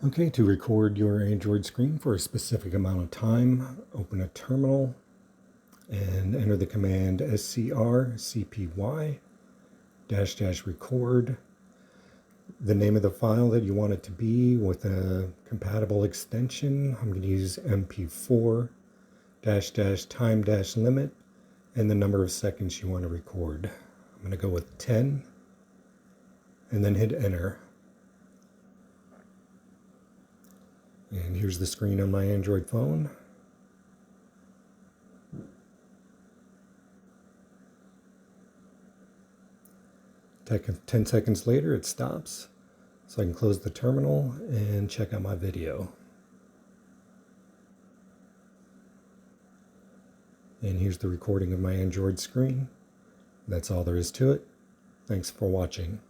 Okay, to record your Android screen for a specific amount of time, open a terminal and enter the command scrcpy --record, the name of the file that you want it to be with a compatible extension. I'm going to use mp4 --time --limit, and the number of seconds you want to record. I'm going to go with 10 and then hit enter. And here's the screen on my Android phone. Take 10 seconds later, it stops. So I can close the terminal and check out my video. And here's the recording of my Android screen. That's all there is to it. Thanks for watching.